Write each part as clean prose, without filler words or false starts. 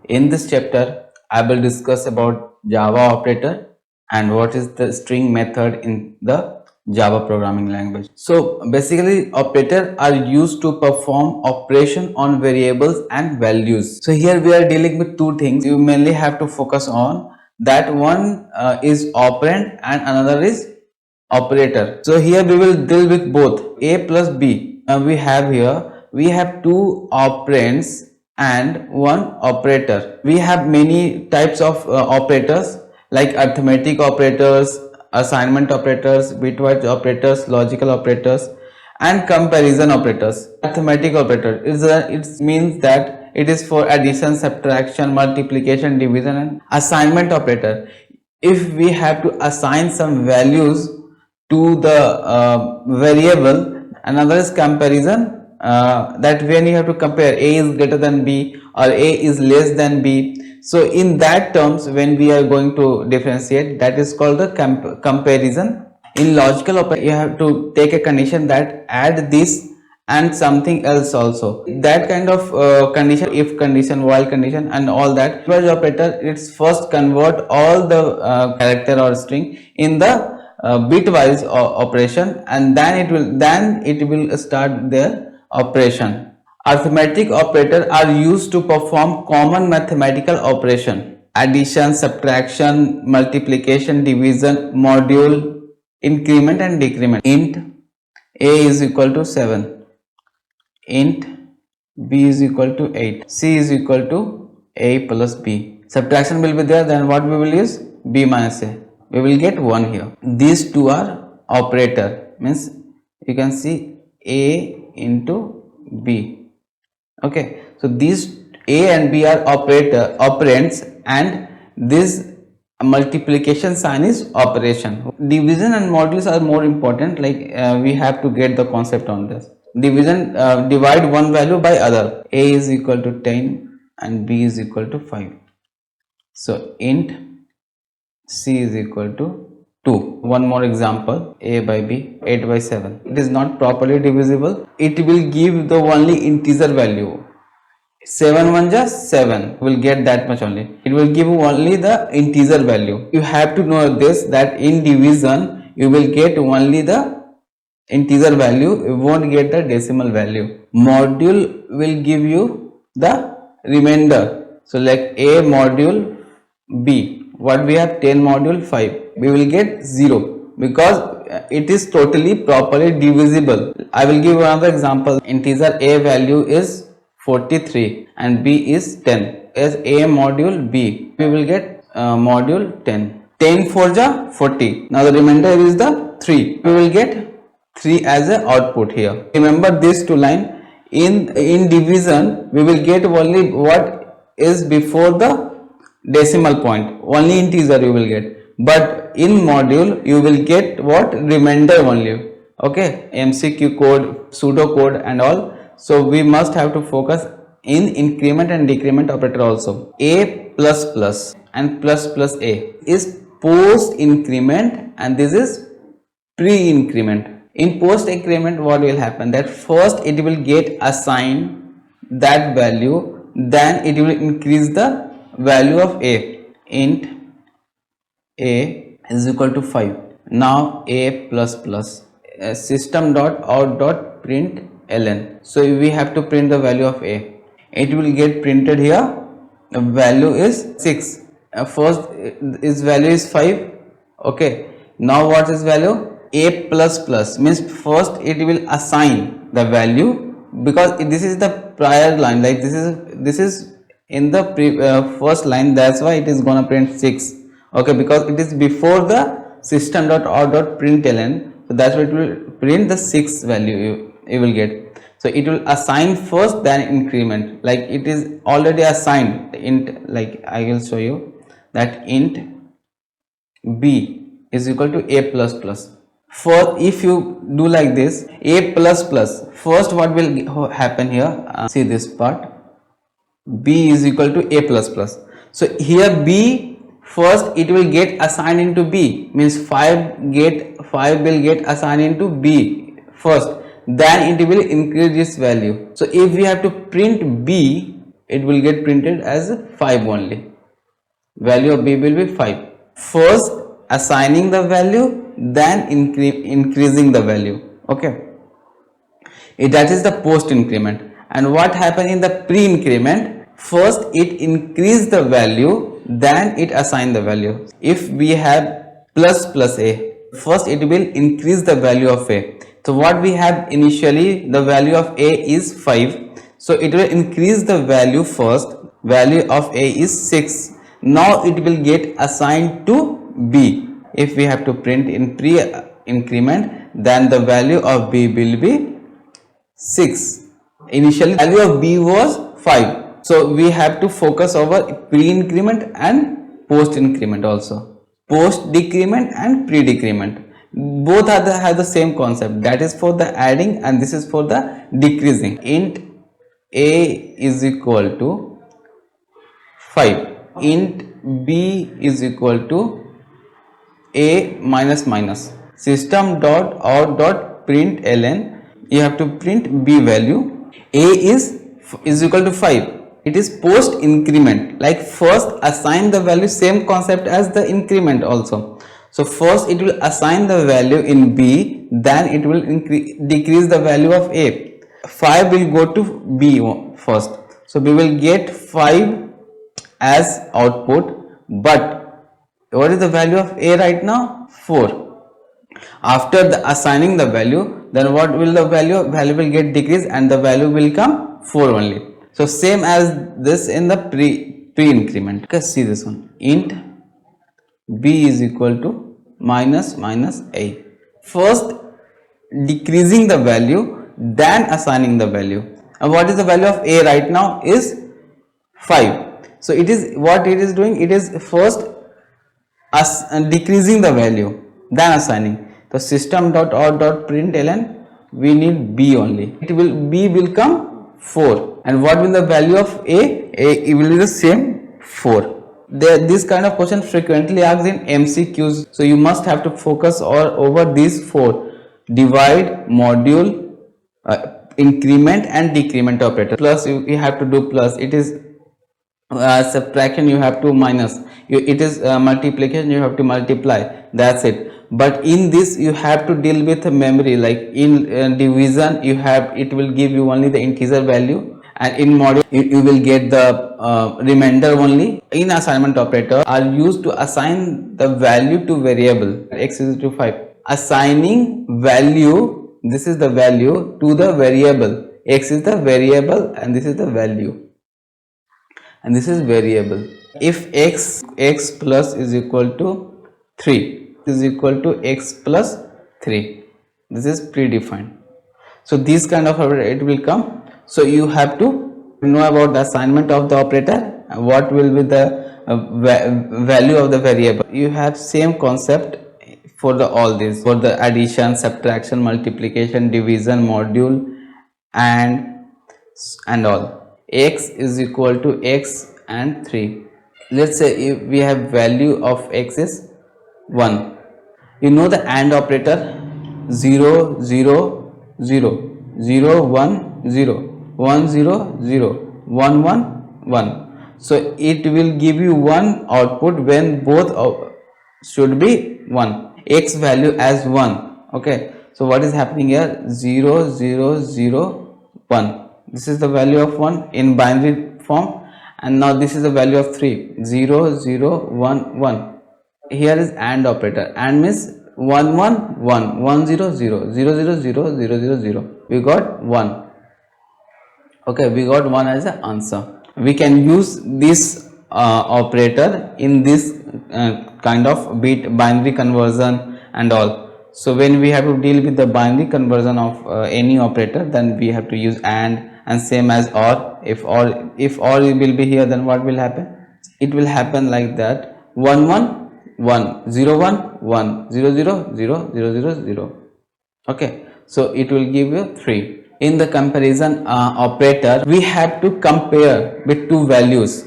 In this chapter, I will discuss about Java operator and what is the string method in the Java programming language. So basically operators are used to perform operation on variables and values. So here we are dealing with two things. You mainly have to focus on that. One is operand and another is operator. So here we will deal with both A plus B. We have two operands and one operator. We have many types of operators like arithmetic operators, assignment operators, bitwise operators, logical operators and comparison operators. Arithmetic operator it means that it is for addition, subtraction, multiplication, division and assignment operator. If we have to assign some values to the variable. Another is comparison, that when you have to compare A is greater than B or A is less than B. So in that terms, when we are going to differentiate, that is called the comparison. In logical operation, you have to take a condition that add this and something else also. That kind of condition, if condition, while condition and all that. Bitwise operator, it's first convert all the character or string in the bitwise operation and then it will start their operation. Arithmetic operators are used to perform common mathematical operation: addition, subtraction, multiplication, division, module, increment and decrement. Int a is equal to 7, int b is equal to 8, c is equal to a plus b. Subtraction will be there, then what we will use? B minus a. We will get 1 here. These two are operator, means you can see a into b. Okay, so these a and b are operands and this multiplication sign is operation. Division and modules are more important, like we have to get the concept on this. Division, divide one value by other. A is equal to 10 and b is equal to 5. So int c is equal to 2. One more example, a by b, 8 by 7. It is not properly divisible. It will give the only integer value. 7 1 just 7, will get that much only. It will give only the integer value. You have to know this, that in division you will get only the integer value, you won't get the decimal value. Module will give you the remainder. So like a module b, what we have 10 module 5, we will get 0 because it is totally properly divisible. I will give another example. Integer a value is 43 and b is 10. As a module b, we will get module 10. 10 4 ja 40. Now the remainder is the 3. We will get 3 as a output here. Remember these two line. In division, we will get only what is before the decimal point, only integer you will get, but in module you will get what? Remainder only. Okay, MCQ code, pseudo code and all. So we must have to focus in increment and decrement operator also. A plus plus and plus plus a is post increment and this is pre increment. In post increment, what will happen? That first it will get assigned that value, then it will increase the value of a. Int a is equal to 5. Now a plus plus system dot out dot print ln. So we have to print the value of a. It will get printed here. The value is 6. First its value is 5. Okay. Now what is value? A plus plus means first it will assign the value, because this is the prior line, like this is in the first line, that's why it is gonna print 6. Okay, because it is before the system.out.println, so that's why it will print the 6 value you will get. So it will assign first, then increment, like it is already assigned. Int, like I will show you that int b is equal to a plus plus. For if you do like this, a plus plus, first what will happen here? See this part, b is equal to a plus plus. So here b first it will get assigned into b, means 5 will get assigned into b first, then it will increase this value. So if we have to print b, it will get printed as 5 only. Value of b will be 5. First assigning the value, then increasing the value. Okay, that is the post increment. And what happened in the pre increment? First it increase the value, then it assign the value. If we have plus plus a, first it will increase the value of a. So what we have initially, the value of a is 5, so it will increase the value first. Value of a is 6. Now it will get assigned to b. If we have to print in pre increment, then the value of b will be 6. Initially value of b was 5, so we have to focus over pre increment and post increment also. Post decrement and pre decrement, both are have the same concept, that is for the adding and this is for the decreasing. Int a is equal to 5, int b is equal to a minus minus, system dot out dot print ln, you have to print b value. A is equal to 5, it is post increment, like first assign the value, same concept as the increment also. So first it will assign the value in b, then it will decrease the value of a. 5 will go to b first, so we will get 5 as output, but what is the value of a right now? 4. After the assigning the value, then what will the value will get decreased and the value will come 4 only. So same as this in the pre increment. Okay, see this one, int b is equal to minus minus a. First decreasing the value, then assigning the value. And what is the value of a right now is 5. So it is what it is doing, it is first decreasing the value, then assigning. So system dot out dot print ln, we need b only, b will come 4. And what will the value of a? It will be the same 4. This kind of question frequently asked in MCQs, so you must have to focus over these 4: divide, module, increment and decrement operator. Plus you have to do plus, it is subtraction you have to minus, it is multiplication you have to multiply, that's it. But in this you have to deal with memory, like in division you have, it will give you only the integer value, and in module you will get the remainder only. In assignment operator are used to assign the value to variable. X is to 5, assigning value, this is the value, to the variable. X is the variable and this is the value, and this is variable. If x plus is equal to 3 is equal to x plus 3, this is predefined. So this kind of operator it will come. So you have to know about the assignment of the operator, what will be the value of the variable. You have same concept for the all these, for the addition, subtraction, multiplication, division, module and all. X is equal to x and 3. Let's say if we have value of x is 1, you know the AND operator, 0 0 0 0 1 0 1 0 0 1 1 1. So it will give you one output when both should be 1, x value as 1. Okay, so what is happening here? 0 0 0 1, this is the value of 1 in binary form, and now this is the value of 3, 0 0 1 1. Here is AND operator, AND means 1 1 1 1 0 0 0 0 0 0 0 0, we got 1. Okay, we got 1 as an answer. We can use this operator in this kind of bit binary conversion and all. So when we have to deal with the binary conversion of any operator, then we have to use and same as OR. If OR will be here, then what will happen? It will happen like that: 1 1 1 0 1 1 0 0 0 0 0 0. Okay, so it will give you 3. In the comparison operator, we have to compare with two values.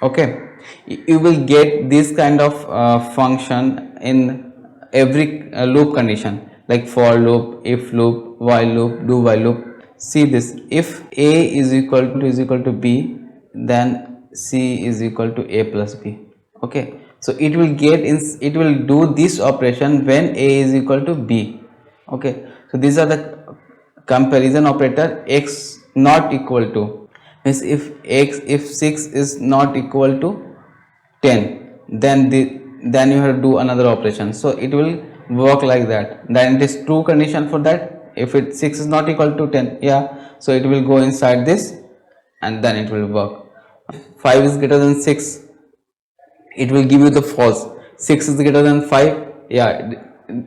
Okay, you will get this kind of function in every loop condition, like for loop, if loop, while loop, do while loop. See this: if a is equal to b, then C is equal to A plus B. Okay, so it will do this operation when A is equal to B. Okay, so these are the comparison operator. X not equal to means if 6 is not equal to 10, then you have to do another operation. So it will work like that. Then it is true condition for that. If 6 is not equal to 10, yeah, so it will go inside this and then it will work. 5 is greater than 6, it will give you the false. 6 is greater than 5, yeah,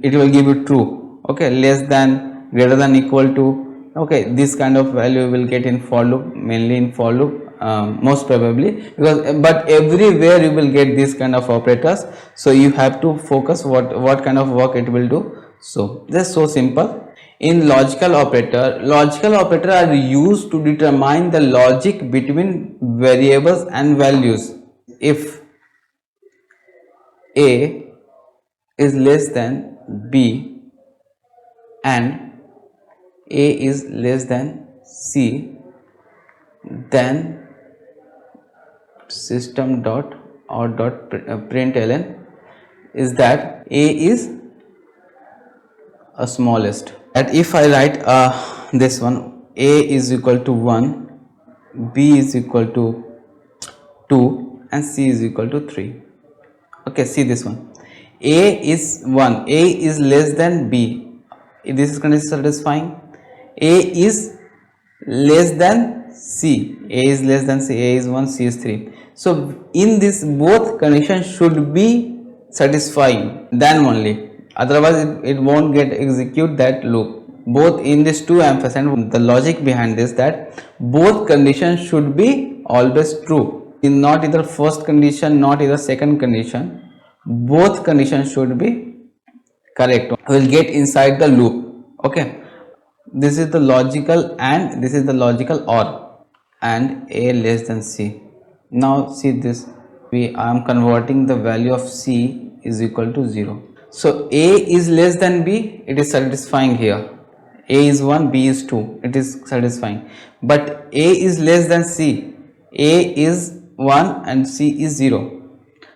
it will give you true. Okay, less than, greater than, equal to. Okay, this kind of value will get in for loop, mainly in for loop, most probably, because but everywhere you will get this kind of operators. So you have to focus what kind of work it will do. So just so simple. In logical operator are used to determine the logic between variables and values. If A is less than B and A is less than C, then system dot or dot println is that A is a smallest. And if I write this one, A is equal to 1, B is equal to 2 and C is equal to 3. Okay, see this one. A is 1, A is less than B. This is condition satisfying. A is less than C. A is less than C. A is 1, C is 3. So in this both conditions should be satisfying, then only. Otherwise it won't get execute that loop. Both in this two ampersand, the logic behind this that both conditions should be always true. In not either first condition, not either second condition, both conditions should be correct. We will get inside the loop. Okay, this is the logical and this is the logical OR, and A less than C. Now see this, I am converting the value of C is equal to 0. So A is less than B, it is satisfying here. A is 1, B is 2, it is satisfying. But A is less than C, A is 1 and C is 0.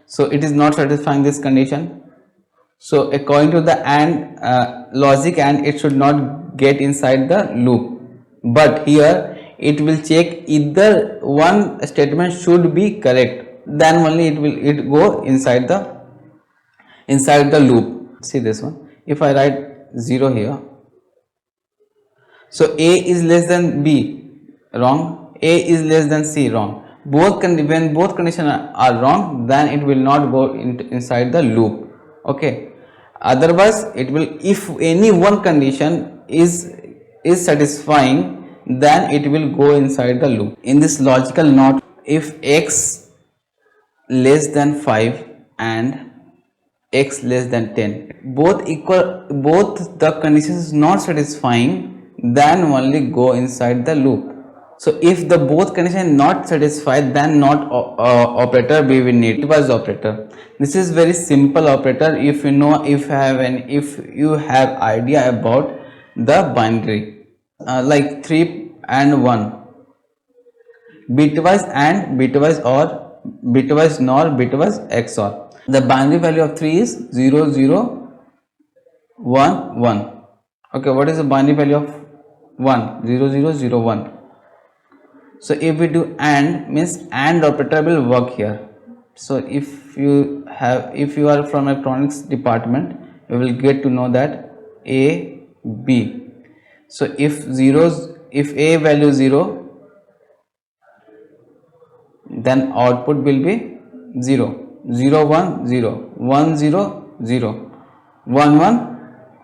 So it is not satisfying this condition. So according to the AND logic, and it should not get inside the loop. But here it will check either one statement should be correct, then only it go inside the loop. See this one. If I write 0 here, so A is less than B, wrong. A is less than C, wrong. When both conditions are wrong, then it will not go inside the loop. Okay. Otherwise, it will, if any one condition is satisfying, then it will go inside the loop. In this logical NOT, if x less than 5 and x less than 10, both the conditions not satisfying, then only go inside the loop. So if the both condition not satisfied, then not operator we will need. Bitwise operator. This is very simple operator. If you know, if you have idea about the binary, like 3 and 1, bitwise and bitwise or bitwise NOR, bitwise XOR. The binary value of 3 is 0 0 1 1. Okay, what is the binary value of 1? 0 0 0 1. So if we do AND, means AND operator will work here. So if you are from electronics department, you will get to know that A B. So if A value 0, then output will be 0 0 1 0 1 0 0 1 1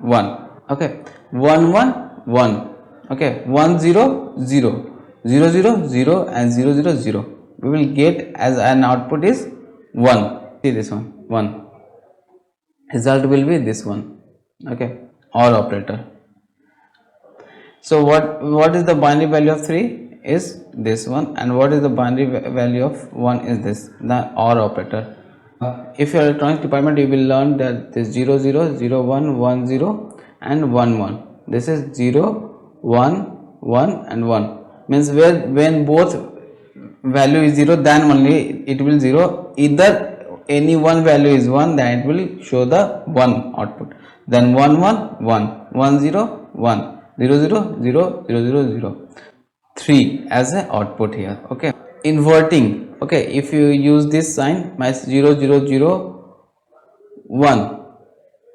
1. Okay, 1 1 1. Okay, 1 0 0 0 0 0 and 0 0 0. We will get as an output is 1. See this one, 1. Result will be this one. Okay, OR operator. So what is the binary value of 3 is this one, and what is the binary value of 1 is this, the OR operator. If you are electronics department, you will learn that this 0 0 0 1 1 0 and 1 1. This is 0 1 1 and 1. Means when both value is 0, then only it will 0. Either any one value is 1, then it will show the 1 output. Then 1 1 1 1 0 1 0 0 0 0 0 0 3 as a output here. Okay, inverting. Okay, if you use this sign minus 0 0 0 1,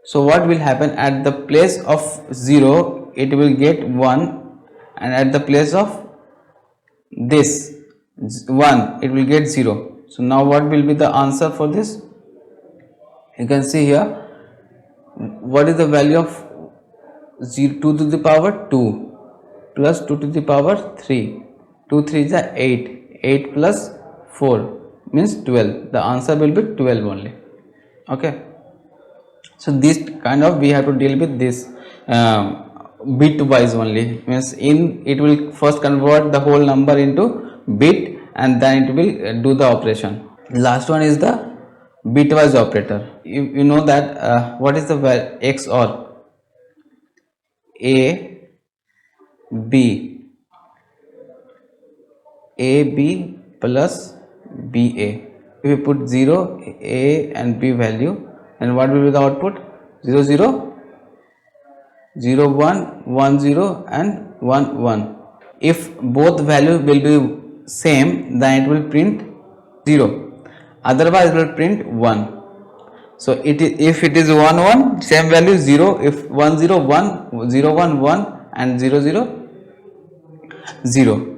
so what will happen at the place of 0 it will get 1, and at the place of this 1 it will get 0. So now what will be the answer for this? You can see here, what is the value of 2 to the power 2 plus 2 to the power 3, 2 3 is 8, 8 plus 4 means 12. The answer will be 12 only. Okay, so this kind of we have to deal with this bit wise only, means it will first convert the whole number into bit and then it will do the operation. Last one is the bitwise operator. You know that what is the XOR? A B plus BA. If we put 0 A and B value, and what will be the output? 0 0 0 1 1 0 and 1 1. If both values will be same, then it will print 0, otherwise it will print 1. So if it is 1 1, same value 0. If 1 0 1 0 1 1 and 0 0 0.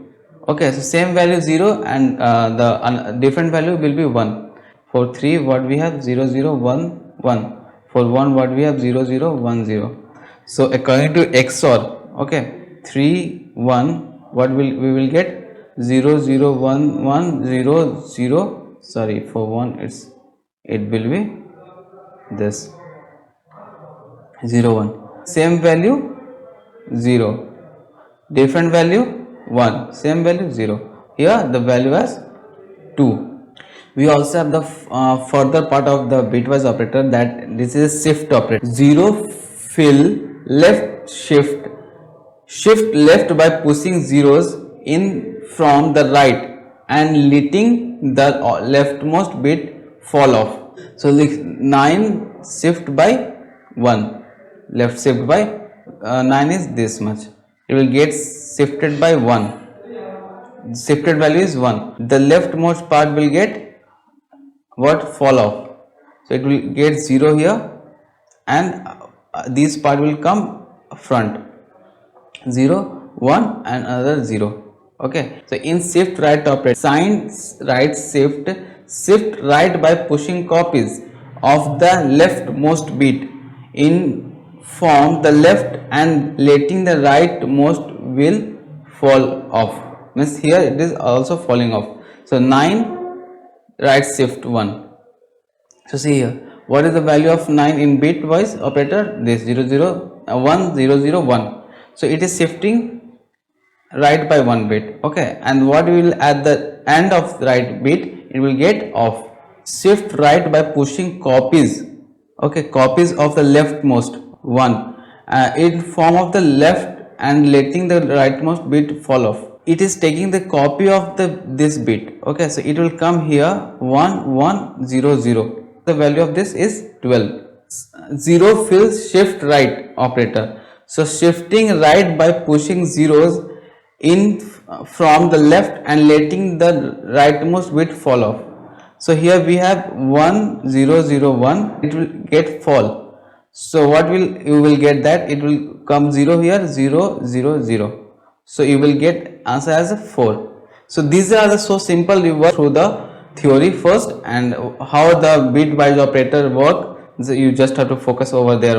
Okay, so same value 0 and the different value will be 1. For 3 what we have? 0 0 1 1. For 1 what we have? 0 0 1 0. So according to XOR, okay, 3 1, what we will get? 0 0 1 1 0 0. Sorry, for 1 it will be this 0 1. Same value 0, different value 1, same value 0. Here the value as 2. We also have the further part of the bitwise operator, that this is shift operator. 0 fill left shift left by pushing zeros in from the right and letting the leftmost bit fall off. So 9 shift by 1, left shift by 9 is this much, it will get shifted by 1, shifted value is 1. The leftmost part will get what? Fall off. So it will get 0 here, and this part will come front, 0 1 and another 0. Okay, so in shift right operator, sign right shift right by pushing copies of the leftmost bit in from the left and letting the rightmost will fall off, means here it is also falling off. So 9 right shift 1. So see here, what is the value of 9 in bitwise operator? This 0 0 1 0 0 1. So it is shifting right by 1 bit. Okay, and what will at the end of the right bit, it will get off. Shift right by pushing copies, okay, copies of the leftmost 1 in form of the left and letting the rightmost bit fall off. It is taking the copy of this bit. Okay, so it will come here 1 1 0 0. The value of this is 12. 0 fills shift right operator. So shifting right by pushing zeros in from the left and letting the rightmost bit fall off. So here we have 1 0 0 1, it will get fall. So what you will get that it will come 0 here, 0 0 0. So you will get answer as a 4. So these are the so simple. We work through the theory first and how the bitwise operator work. So you just have to focus over there.